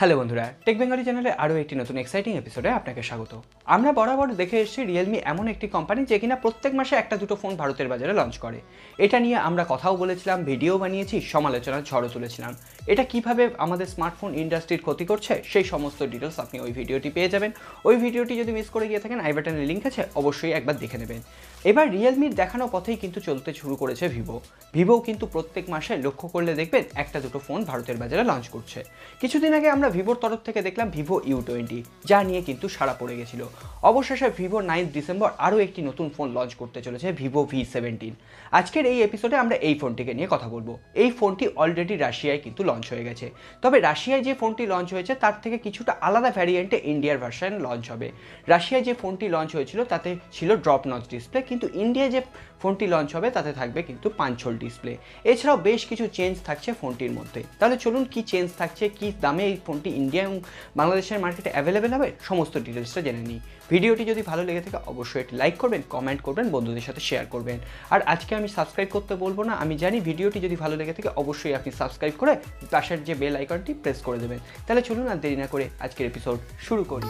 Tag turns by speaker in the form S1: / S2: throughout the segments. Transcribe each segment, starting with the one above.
S1: Hello বন্ধুরা, take Bengali চ্যানেলে আরও একটি নতুন এক্সাইটিং এপিসোডে আপনাকে স্বাগত। আমরা বরাবর দেখে এসেছি রিয়েলমি এমন একটি কোম্পানি যে কিনা প্রত্যেক মাসে একটা দুটো ফোন ভারতের বাজারে লঞ্চ করে। এটা নিয়ে আমরা কথাও বলেছিলাম, ভিডিও বানিয়েছি, সমালোচনার ঝড়ও তুলেছিলাম। এটা কিভাবে আমাদের স্মার্টফোন ইন্ডাস্ট্রির ক্ষতি করছে সেই সমস্ত ডিটেলস আপনি ওই ভিডিওটি পেয়ে যাবেন। ওই ভিডিওটি যদি মিস করে গিয়ে থাকেন, আই বাটনের লিঙ্ক আছে, অবশ্যই একবার দেখে নেবেন। এবার রিয়েলমির দেখানো পথেই কিন্তু চলতে শুরু করেছে ভিভো কিন্তু প্রত্যেক মাসে লক্ষ্য করলে দেখবেন একটা দুটো ফোন ভারতের বাজারে লঞ্চ করছে। কিছুদিন আগে আমরা ভিভোর তরফ থেকে দেখলাম ভিভো U20, যা নিয়ে কিন্তু সাড়া পড়ে গেছিল। অবশেষে ভিভো 9 ডিসেম্বর আরও একটি নতুন ফোন লঞ্চ করতে চলেছে, ভিভো V17। আজকের এই এপিসোডে আমরা এই ফোনটিকে নিয়ে কথা বলবো। এই ফোনটি অলরেডি রাশিয়ায় কিন্তু লঞ্চ হয়ে গেছে, তবে রাশিয়ায় যে ফোনটি লঞ্চ হয়েছে তার থেকে কিছুটা আলাদা ভ্যারিয়েন্টে ইন্ডিয়ার ভার্সন লঞ্চ হবে। রাশিয়ায় যে ফোনটি লঞ্চ হয়েছিল তাতে ছিল ড্রপ নচ ডিসপ্লে, কিন্তু ইন্ডিয়ায় যে ফোনটি লঞ্চ হবে তাতে থাকবে কিন্তু পাঁচল ডিসপ্লে। এছাড়াও বেশ কিছু চেঞ্জ থাকছে ফোনটির মধ্যে। তাহলে চলুন কি চেঞ্জ থাকছে, কি দামে এই ফোনটি ইন্ডিয়া এবং বাংলাদেশের মার্কেটে অ্যাভেলেবেল হবে, সমস্ত ডিটেলসটা জেনে নিই। ভিডিওটি যদি ভালো লেগে থাকে অবশ্যই একটি লাইক করবেন, কমেন্ট করবেন, বন্ধুদের সাথে শেয়ার করবেন। আর আজকে আমি সাবস্ক্রাইব করতে বলবো না, আমি জানি ভিডিওটি যদি ভালো লেগে থাকে অবশ্যই আপনি সাবস্ক্রাইব করে পাশের যে বেল আইকনটি প্রেস করে দেবেন। তাহলে চলুন আর দেরি না করে আজকের এপিসোড শুরু করি।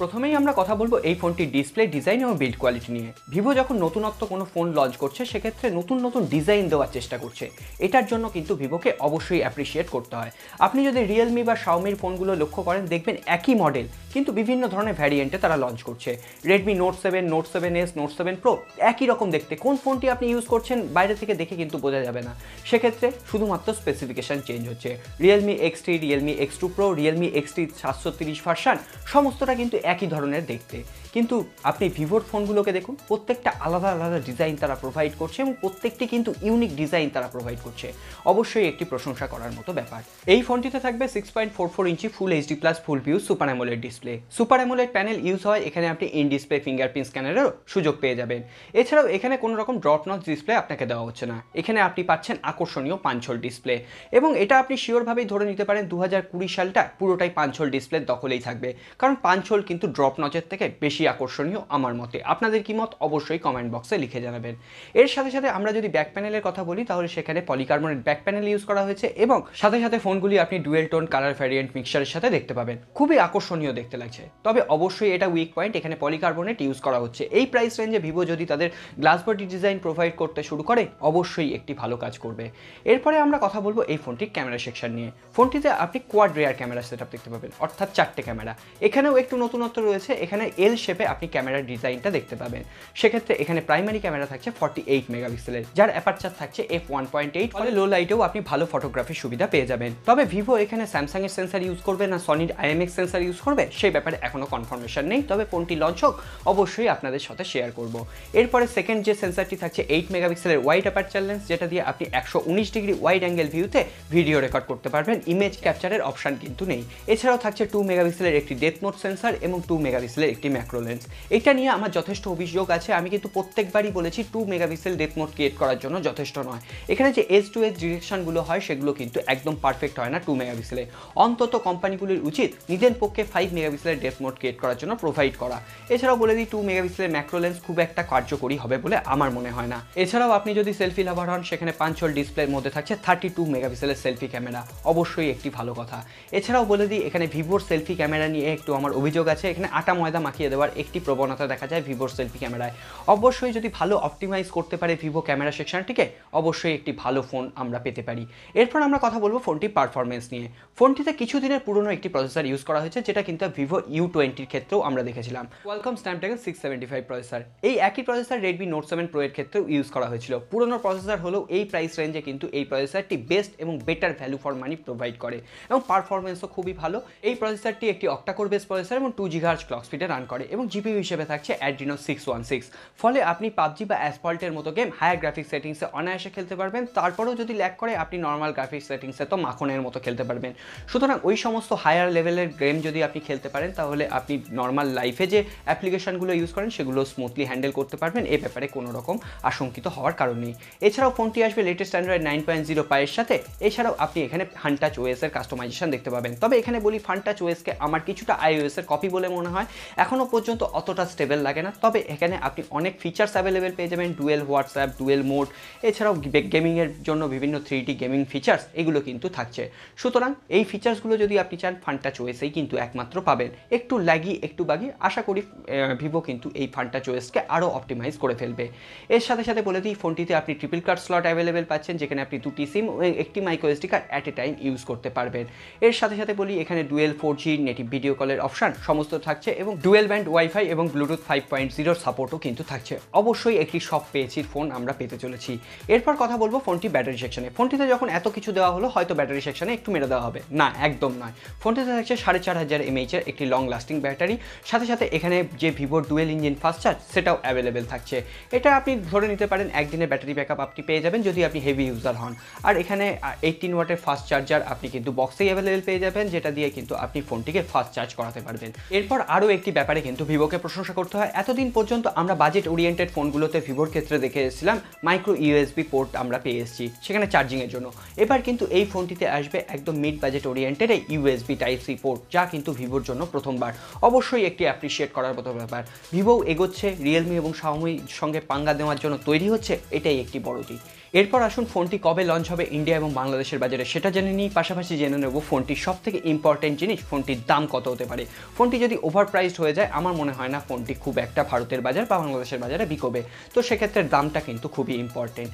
S1: প্রথমেই আমরা কথা বলবো এই ফোনটির ডিসপ্লে, ডিজাইন এবং বিল্ড কোয়ালিটি নিয়ে। ভিভো যখন নতুনত্ব কোনো ফোন লঞ্চ করছে সেক্ষেত্রে নতুন নতুন ডিজাইন দেওয়ার চেষ্টা করছে। এটার জন্য কিন্তু ভিভোকে অবশ্যই অ্যাপ্রিসিয়েট করতে হয়। আপনি যদি রিয়েলমি বা শাওমির ফোনগুলো লক্ষ্য করেন দেখবেন একই মডেল কিন্তু বিভিন্ন ধরনের ভ্যারিয়েন্টে তারা লঞ্চ করছে। Redmi note 7, note 7S, note 7 pro একই রকম দেখতে। কোন ফোনটি আপনি ইউজ করছেন বাইরে থেকে দেখে কিন্তু বোঝা যাবে না। সেক্ষেত্রে শুধুমাত্র স্পেসিফিকেশান চেঞ্জ হচ্ছে। Realme X3, Realme X2 pro, Realme X3 730 version সমস্তটা কিন্তু একই ধরনের দেখতে। কিন্তু আপনি ভিভোর ফোনগুলোকে দেখুন, প্রত্যেকটা আলাদা আলাদা ডিজাইন তারা প্রোভাইড করছে এবং প্রত্যেকটি কিন্তু ইউনিক ডিজাইন তারা প্রোভাইড করছে। অবশ্যই একটি প্রশংসা করার মতো ব্যাপার। এই ফোনটিতে থাকবে 6.44 inch full HD plus full view super AMOLED display. Super AMOLED panel use হয় এখানে, আপনি ইন ডিসপ্লে ফিঙ্গারপ্রিন্ট স্ক্যানারেরও সুযোগ পেয়ে যাবেন। এছাড়াও এখানে কোনো রকম ড্রপ নচ ডিসপ্লে আপনাকে দেওয়া হচ্ছে না। এখানে আপনি পাচ্ছেন আকর্ষণীয় পাঁচল ডিসপ্লে এবং এটা আপনি শিওরভাবেই ধরে নিতে পারেন 2020 সালটা পুরোটাই পাঁচল ডিসপ্লের দখলেই থাকবে, কারণ পাঁচল কিন্তু ড্রপ নচের থেকে বেশি আকর্ষণীয় আমার মতে। আপনাদের কি মত অবশ্যই কমেন্ট বক্সে লিখে জানাবেন। এর সাথে সাথে আমরা যদি ব্যাক প্যানেলের কথা বলি তাহলে সেখানে পলিকার্বনেট ব্যাক প্যানেল ইউজ করা হয়েছে এবং সাথে সাথে ফোনগুলি আপনি ডুয়েল টোন কালার ভ্যারিয়েন্ট মিক্সচারের সাথে দেখতে পাবেন। খুবই আকর্ষণীয় দেখতে লাগছে, তবে অবশ্যই এটা উইক পয়েন্ট, এখানে পলিকার্বনেট ইউজ করা হচ্ছে। এই প্রাইস রেঞ্জে ভিভো যদি তাদের গ্লাস বডি ডিজাইন প্রোভাইড করতে শুরু করে অবশ্যই একটি ভালো কাজ করবে। এরপরে আমরা কথা বলবো এই ফোনটির ক্যামেরা সেকশন নিয়ে। ফোনটিতে আপনি কোয়াড রেয়ার ক্যামেরা সেটআপ দেখতে পাবেন, অর্থাৎ 4টে ক্যামেরা। এখানেও একটু নতুনত্ব রয়েছে, এখানে এল শেপে আপনি ক্যামেরার ডিজাইনটা দেখতে পাবেন। সেক্ষেত্রে এখানে প্রাইমারি ক্যামেরা থাকছে 48 মেগাপিক্সেলের, যার অ্যাপারচার থাকছে f1.8, ফলে লো লাইটেও আপনি ভালো ফটোগ্রাফির সুবিধা পেয়ে যাবেন। তবে ভিভো এখানে স্যামসাং এর সেন্সার ইউজ করবে না সনির IMX সেন্সার ইউজ করবে সেই ব্যাপারে এখনো কনফার্মেশন নেই, তবে ফোনটি লঞ্চ হোক অবশ্যই আপনাদের সাথে শেয়ার করব। এরপরে সেকেন্ড যে সেন্সারটি থাকছে 8 মেগাপিক্সেলের ওয়াইড অ্যাপারচার লেন্স, যেটা দিয়ে আপনি 119 ডিগ্রি ওয়াইড অ্যাঙ্গেল ভিউতে ভিডিও রেকর্ড করতে পারবেন। ইমেজ ক্যাপচারের অপশন কিন্তু নেই। এছাড়াও থাকছে 2 মেগাপিক্সেলের একটি ডেপথ মোড সেন্সার এবং 2 মেগাপিক্সেলের একটি ম্যাক্রো লেন্স। এটা নিয়ে আমার যথেষ্ট অভিযোগ আছে, আমি কিন্তু প্রত্যেকবারই বলেছি 2 মেগাপিক্সেল ডেপথ মোড ক্রিয়েট করার জন্য যথেষ্ট নয়। এখানে যে এজ টু এজ ডিরেকশনগুলো হয় সেগুলো কিন্তু একদম পারফেক্ট হয় না 2 মেগাপিক্সেলে। অন্তত কোম্পানিগুলির উচিত নিজের পক্ষে 5 মেগাপিক্সেলের ডেপথ মোড ক্রিয়েট করার জন্য প্রোভাইড করা। এছাড়াও বলে দিই 2 মেগাপিক্সেলের ম্যাক্রো লেন্স খুব একটা কার্যকরী হবে বলে আমার মনে হয় না। এছাড়াও আপনি যদি সেলফি লাভার হন সেখানে পাঁচল ডিসপ্লের মধ্যে থাকছে 32 মেগাপিক্সেলের সেলফি ক্যামেরা, অবশ্যই একটি ভালো কথা। এছাড়াও বলে দিই এখানে ভিভোর সেলফি ক্যামেরা নিয়ে একটু আমার অভিযোগ আছে, এখানে আটা ময়দা মাখিয়ে দেওয়ার একটি প্রবণতা দেখা যায় ভিভোর সেলফি ক্যামেরায়। অবশ্যই যদি ভালো অপটিমাইজ করতে পারে ভিভো ক্যামেরা সেকশনটিকে অবশ্যই একটি ভালো ফোন আমরা পেতে পারি। এরপর আমরা কথা বলবো ফোনটির পারফরমেন্স নিয়ে। ফোনটিতে কিছুদিনের পুরনো একটি প্রসেসর ইউজ করা হয়েছে, যেটা কিন্তু ভিভো U20 ক্ষেত্রেও আমরা দেখেছিলাম। Qualcomm Snapdragon 675 processor. এই একই প্রসেসর রেডমি নোট 7 প্রো এর ক্ষেত্রেও ইউজ করা হয়েছিল। পুরনো প্রসেসর হলেও এই প্রাইস রেঞ্জে কিন্তু এই প্রসেসরটি বেস্ট এবং better value for money provide করে এবং পারফরমেন্সও খুবই ভালো। এই প্রসেসরটি একটি অক্টাকোর বেস প্রসেসর এবং 2 GHz ক্লক স্পিডে রান করে এবং জিপিইউ হিসেবে থাকছে Adreno 616। ফলে আপনি পাবজি বা অ্যাসফল্টের মতো গেম হায়ার গ্রাফিক্স সেটিংসে অনায়াসে খেলতে পারবেন। তারপরেও যদি ল্যাগ করে আপনি নর্মাল গ্রাফিক্স সেটিংসে তো মাখনের মতো খেলতে পারবেন। সুতরাং ওই সমস্ত হায়ার লেভেলের গেম যদি আপনি খেলতে পারেন তাহলে আপনি নর্মাল লাইফে যে অ্যাপ্লিকেশনগুলো ইউজ করেন সেগুলো স্মুথলি হ্যান্ডেল করতে পারবেন। এ ব্যাপারে কোনো রকম আশঙ্কিত হওয়ার কারণ নেই। এছাড়াও ফোনটি আসবে লেটেস্ট অ্যান্ড্রয়েড 9.0 পাইয়ের সাথে। এছাড়াও আপনি এখানে ফানটাচ ওএস এর কাস্টমাইজেশন দেখতে পাবেন। তবে এখানে বলি ফানটাচ ওএসকে আমার কিছুটা iOS এর কপি বলে মনে হয়। এখনও পর্যন্ত পর্যন্ত অতটা স্টেবল লাগে না, তবে এখানে আপনি অনেক ফিচার্স অ্যাভেলেবেল পেয়ে যাবেন, ডুয়েল হোয়াটসঅ্যাপ, ডুয়েল মোড, এছাড়াও গেমিংয়ের জন্য বিভিন্ন 3D গেমিং ফিচার্স এগুলো কিন্তু থাকছে। সুতরাং এই ফিচার্সগুলো যদি আপনি চান ফান্টা চয়েসেই কিন্তু একমাত্র পাবেন। একটু ল্যাগি একটু বাগি, আশা করি ভিভো কিন্তু এই ফান্টা চয়েসকে আরও অপটিমাইজ করে ফেলবে। এর সাথে সাথে বলে দিই ফোনটিতে আপনি ট্রিপল কার্ড স্লট অ্যাভেলেবেল পাচ্ছেন, যেখানে আপনি 2টি সিম ও একটি micro SD card at a time use করতে পারবেন। এর সাথে সাথে বলি এখানে ডুয়েল 4G নেটিভ ভিডিও কলের অপশান সমস্ত থাকছে এবং ডুয়েল ব্যান্ড ওয়াইফাই এবং ব্লুটুথ 5.0 সাপোর্টও কিন্তু থাকছে। অবশ্যই একটি সব পেয়েছির ফোন আমরা পেতে চলেছি। এরপর কথা বলবো ফোনটি ব্যাটারি সেকশনে। ফোনটিতে যখন এত কিছু দেওয়া হলো হয়তো ব্যাটারি সেকশনে একটু মেরে দেওয়া হবে, না একদম নয়। ফোনটিতে থাকছে 4500 mAh এর একটি লং লাস্টিং ব্যাটারি, সাথে সাথে এখানে যে ভিভোর ডুয়েল ইঞ্জিন ফাস্ট চার্জ সেটাও অ্যাভেলেবেল থাকছে। এটা আপনি ধরে নিতে পারেন একদিনের ব্যাটারি ব্যাকআপ আপনি পেয়ে যাবেন যদি আপনি হেভি ইউজার হন। আর এখানে 18 ওয়াটের ফাস্ট চার্জার আপনি কিন্তু বক্সেই অ্যাভেলেবেল পেয়ে যাবেন, যেটা দিয়ে কিন্তু আপনি ফোনটিকে ফাস্ট চার্জ করাতে পারবেন। এরপর আরও একটি ব্যাপারে কিন্তু ভিভোকে প্রশংসা করতে হয়। এতদিন পর্যন্ত আমরা বাজেট ওরিয়েন্টেড ফোনগুলোতে ভিভোর ক্ষেত্রে দেখে এসেছিলাম মাইক্রো ইউএসবি পোর্ট আমরা পেয়ে এসেছি সেখানে চার্জিংয়ের জন্য। এবার কিন্তু এই ফোনটিতে আসবে একদম মিড বাজেট ওরিয়েন্টেড এই ইউএসবি টাইপ সি পোর্ট, যা কিন্তু ভিভোর জন্য প্রথমবার। অবশ্যই একটি অ্যাপ্রিসিয়েট করার মতো ব্যাপার। ভিভো এগোচ্ছে, রিয়েলমি এবং শাওমির সঙ্গে পাঙ্গা দেওয়ার জন্য তৈরি হচ্ছে, এটাই একটি বড় দিক। এরপর আসুন ফোনটি কবে লঞ্চ হবে ইন্ডিয়া এবং বাংলাদেশের বাজারে সেটা জেনে নিই, পাশাপাশি জেনে নেব ফোনটির সবথেকে ইম্পর্টেন্ট জিনিস ফোনটির দাম কত হতে পারে। ফোনটি যদি ওভার প্রাইসড হয়ে যায় আমার মনে হয় না ফোনটি খুব একটা ভারতের বাজার বা বাংলাদেশের বাজারে বিকোবে, তো সেক্ষেত্রে দামটা কিন্তু খুবই ইম্পর্টেন্ট।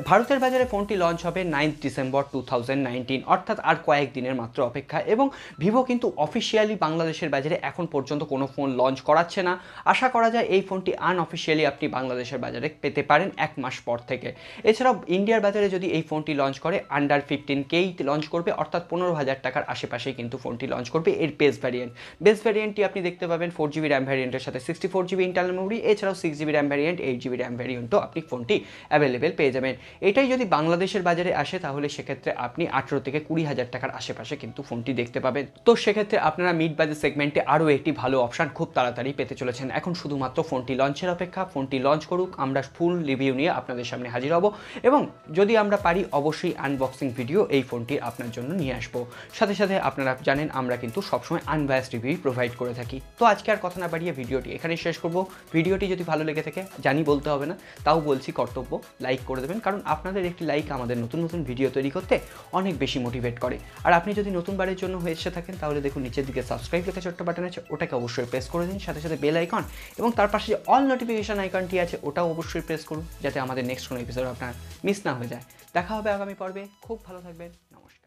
S1: ভারতের বাজারে ফোনটি লঞ্চ হবে 9 ডিসেম্বর 2019, অর্থাৎ আর কয়েকদিনের মাত্র অপেক্ষা। এবং ভিভো কিন্তু অফিসিয়ালি বাংলাদেশের বাজারে এখন পর্যন্ত কোনো ফোন লঞ্চ করাচ্ছে না। আশা করা যায় এই ফোনটি আনঅফিসিয়ালি আপনি বাংলাদেশের বাজারে পেতে পারেন 1 মাস পর থেকে। এছাড়াও ইন্ডিয়ার বাজারে যদি এই ফোনটি লঞ্চ করে আন্ডার 15K লঞ্চ করবে, অর্থাৎ 15,000 টাকার আশেপাশেই কিন্তু ফোনটি লঞ্চ করবে। এর বেস ভ্যারিয়েন্টটি আপনি দেখতে পাবেন 4GB র্যাম ভ্যারিয়েন্টের সাথে 64GB ইন্টারনাল মেমরি, এছাড়াও 6GB RAM variant, 8GB RAM ভ্যারিয়েন্টও আপনি ফোনটি অ্যাভেলেবেল পেয়ে যাবেন। এটাই যদি বাংলাদেশের বাজারে আসে তাহলে সেক্ষেত্রে আপনি 18 থেকে 20,000 টাকার আশেপাশে কিন্তু ফোনটি দেখতে পাবেন। তো সেক্ষেত্রে আপনারা মিড বাজেট সেগমেন্টে আরও একটি ভালো অপশান খুব তাড়াতাড়ি পেতে চলেছেন। এখন শুধুমাত্র ফোনটি লঞ্চের অপেক্ষা। ফোনটি লঞ্চ করুক, আমরা ফুল রিভিউ নিয়ে আপনাদের সামনে হাজির হব এবং যদি আমরা পারি অবশ্যই আনবক্সিং ভিডিও এই ফোনটি আপনার জন্য নিয়ে আসবো। সাথে সাথে আপনারা জানেন আমরা কিন্তু সবসময় আনবায়াসড রিভিউ প্রোভাইড করে থাকি। তো আজকে আর কথা না বাড়িয়ে ভিডিওটি এখানেই শেষ করব। ভিডিওটি যদি ভালো লেগে থাকে, জানি বলতে হবে না, তাও বলছি কর্তব্য, লাইক করে দেবেন, কারণ আপনাদের একটি লাইক আমাদের নতুন নতুন ভিডিও তৈরি করতে অনেক বেশি মোটিভেট করে। আর আপনি যদি নতুনবারের জন্য হয়ে এসে থাকেন তাহলে দেখুন নিচের দিকে সাবস্ক্রাইব লেখা ছোট্ট বাটন আছে, ওটাকে অবশ্যই প্রেস করে দিন। সাথে সাথে বেল আইকন এবং তার পাশে যে অল নোটিফিকেশন আইকনটি আছে ওটাও অবশ্যই প্রেস করুন, যাতে আমাদের নেক্সট কোনো এপিসোড আপনার মিস না হয়ে যায়। দেখা হবে আগামী পর্বে। খুব ভালো থাকবেন। নমস্কার।